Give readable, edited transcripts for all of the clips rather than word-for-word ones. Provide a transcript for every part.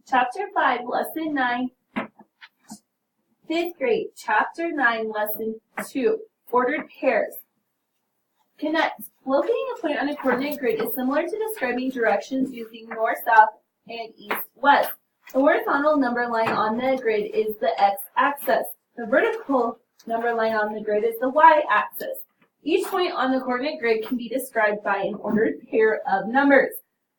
Chapter 5, Lesson 9, 5th grade, Chapter 9, Lesson 2, Ordered Pairs. Connect. Locating a point on a coordinate grid is similar to describing directions using north, south, and east, west. The horizontal number line on the grid is the x-axis. The vertical number line on the grid is the y-axis. Each point on the coordinate grid can be described by an ordered pair of numbers.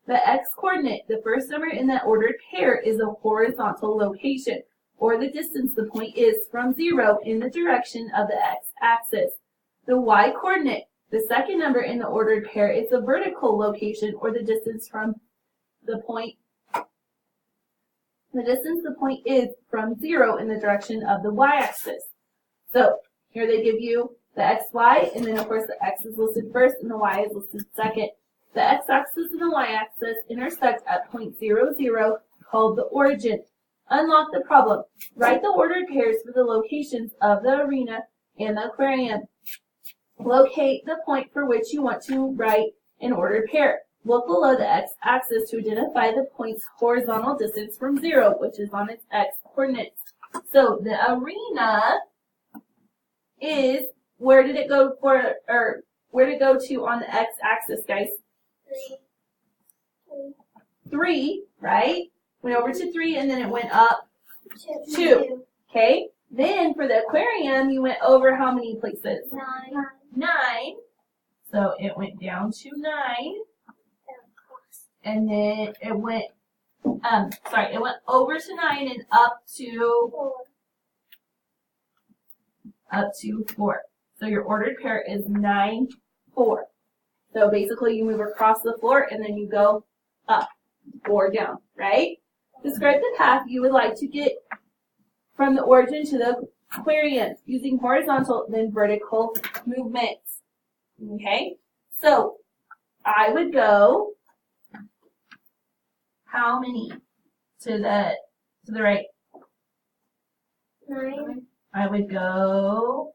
The x-coordinate, the first number in that ordered pair, is a horizontal location, or the distance the point is from 0 in the direction of the x-axis. The y-coordinate, the second number in the ordered pair, is the vertical location, or the distance from the point. The distance the point is from 0 in the direction of the y-axis. So here they give you the x, y, and then of course the x is listed first and the y is listed second. The x-axis and the y-axis intersect at point 0, 0, called the origin. Unlock the problem. Write the ordered pairs for the locations of the arena and the aquarium. Locate the point for which you want to write an ordered pair. Look below the x-axis to identify the point's horizontal distance from 0, which is on its x-coordinates. So the arena is, where did it go to on the x-axis, guys? 3, right? Went over to 3 and then it went up 2. Okay? Then for the aquarium, you went over how many places? 9. So it went down to 9. And then it went, it went over to 9 and up to 4. So your ordered pair is 9, 4. So basically you move across the floor and then you go up or down, right? Describe the path you would like to get from the origin to the aquarium using horizontal then vertical movements. Okay? So I would go how many to the right? 9. I would go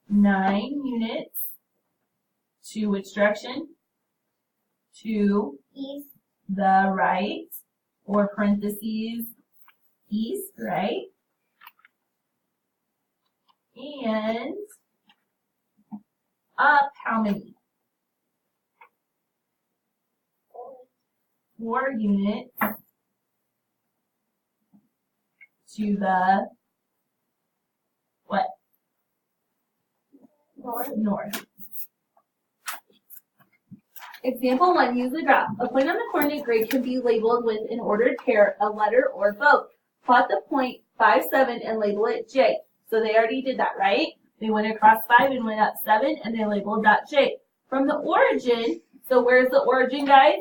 9 units to which direction? To East. the right, or parentheses, east, right? And up how many? 4 units to the what? North. Example 1, use a graph. A point on the coordinate grid can be labeled with an ordered pair, a letter, or both. Plot the point 5, 7 and label it J. So they already did that, right? They went across 5 and went up 7 and they labeled that J. From the origin, so where's the origin, guys?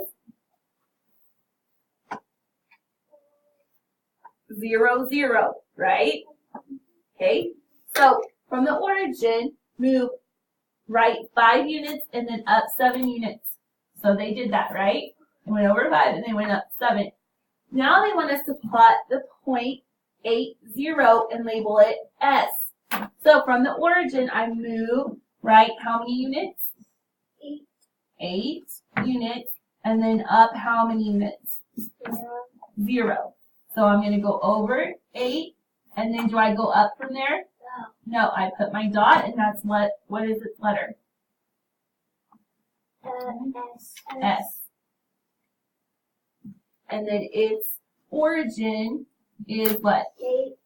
0, 0, right? Okay, so from the origin, move right 5 units and then up 7 units. So they did that, right? They went over 5 and they went up 7. Now they want us to plot the point 8, 0 and label it S. So from the origin, I move right how many units? 8. 8 units. And then up how many units? 0. So I'm going to go over 8. And then do I go up from there? No, I put my dot, and that's what is its letter? S. S. And then its origin is what? 8.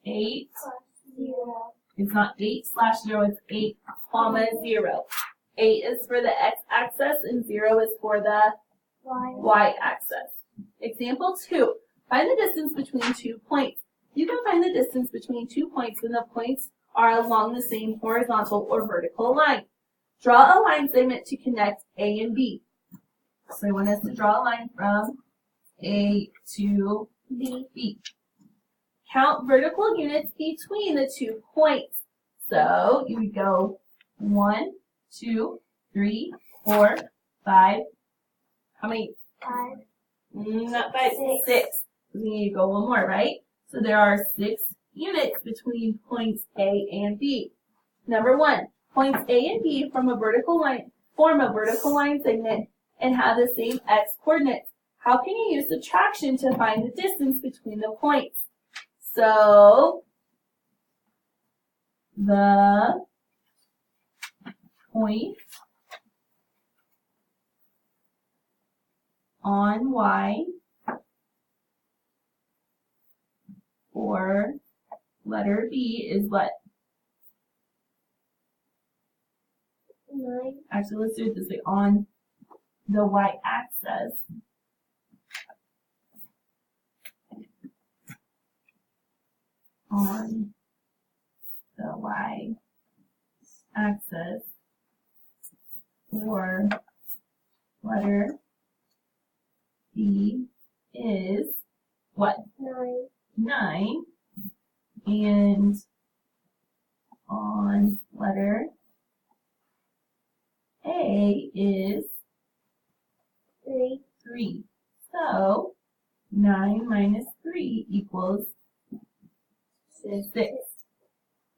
8. Plus 0. It's not 8 / 0, it's 8, 0. 8 is for the x-axis, and 0 is for the y-axis. Example 2. Find the distance between 2 points. You can find the distance between 2 points when the points are along the same horizontal or vertical line. Draw a line segment to connect A and B. So I want us to draw a line from A to B. Count vertical units between the 2 points. So you would go 1, 2, 3, 4, 5. How many? 5. Not 5, 6. We need to go one more, right? So there are 6 units between points A and B. Number 1, points A and B form a vertical line segment and have the same x coordinates. how can you use subtraction to find the distance between the points? So, the point on Y for letter B is what? 9. Actually, let's do it this way. On the Y-axis, on the Y-axis for letter B is what? 9. 9. And on letter A is 3. 3. So 9 minus 3 equals 6.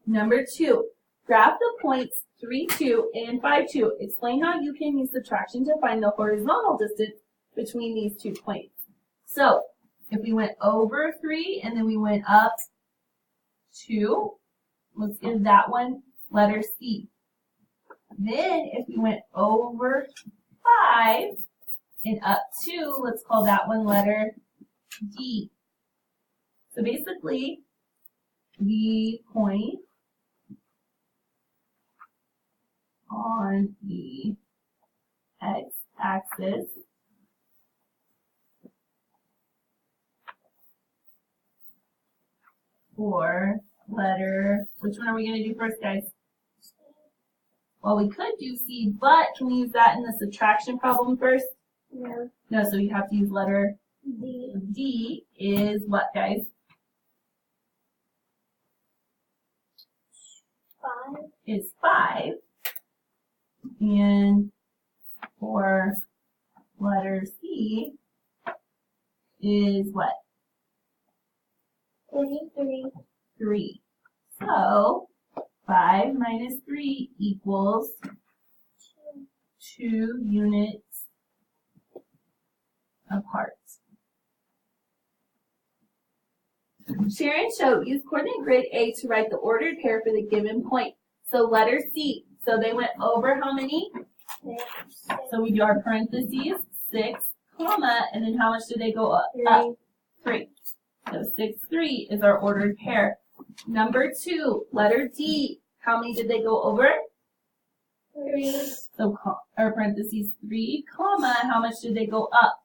Number 2, graph the points 3, 2, and 5, 2. Explain how you can use subtraction to find the horizontal distance between these 2 points. So, if we went over 3 and then we went up 2, let's give that one letter C. Then, if we went over 5 and up 2, let's call that one letter D. So basically, the point on the x-axis for letter, which one are we going to do first, guys? Well, we could do C, but can we use that in the subtraction problem first? No. No, so we have to use letter D. D is what, guys? 5. Is 5. And for letter C is what? 23. 3. So 5 minus 3 equals 2 units apart. Sharon showed use coordinate grid A to write the ordered pair for the given point. So letter C. So they went over how many? 6. So we do our parentheses, 6, comma, and then how much did they go up? 3. Up. 3. So 6, 3 is our ordered pair. Number 2, letter D. How many did they go over? 3. So our parentheses 3, comma, how much did they go up?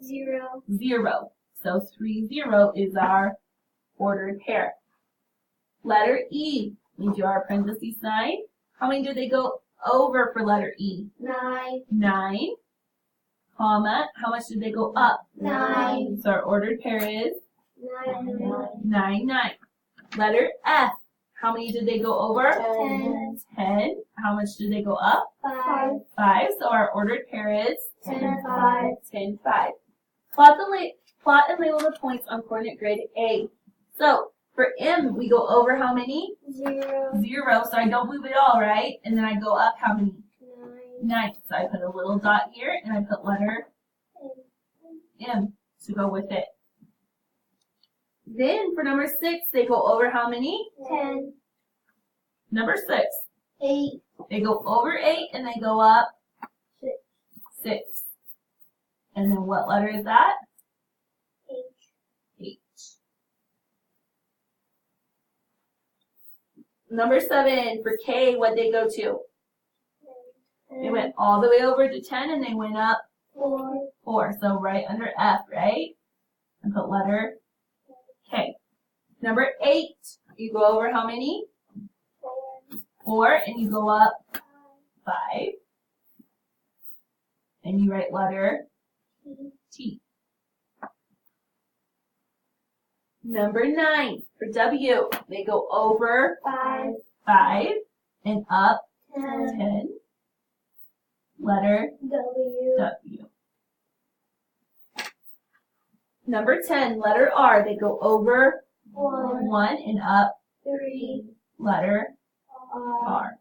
0. 0. So 3, 0 is our ordered pair. Letter E. We do our parentheses 9. How many did they go over for letter E? 9. 9, comma, how much did they go up? 9. So our ordered pair is 9. 9, 9. Letter F. How many did they go over? 10. 10. How much did they go up? 5. 5. So our ordered pair is 10, 5. 10, 5. Plot and label the points on coordinate grid A. So for M, we go over how many? 0. 0. So I don't move it all, right? And then I go up how many? 9. 9. So I put a little dot here and I put letter M to go with it. Then for number 6, they go over how many? 10. Number 6. 8. They go over 8 and they go up 6. 6. And then what letter is that? 8. H. Number 7, for K, what'd they go to? They went all the way over to 10 and they went up 4. 4. So right under F, right? And put letter K. Number 8, you go over how many? 4. 4, and you go up 5. 5. And you write letter T. Number 9, for W, they go over 5. 5 and up 10. 10. Letter W. W. Number 10, letter R, they go over 1. 1 and up 3. letter R. R.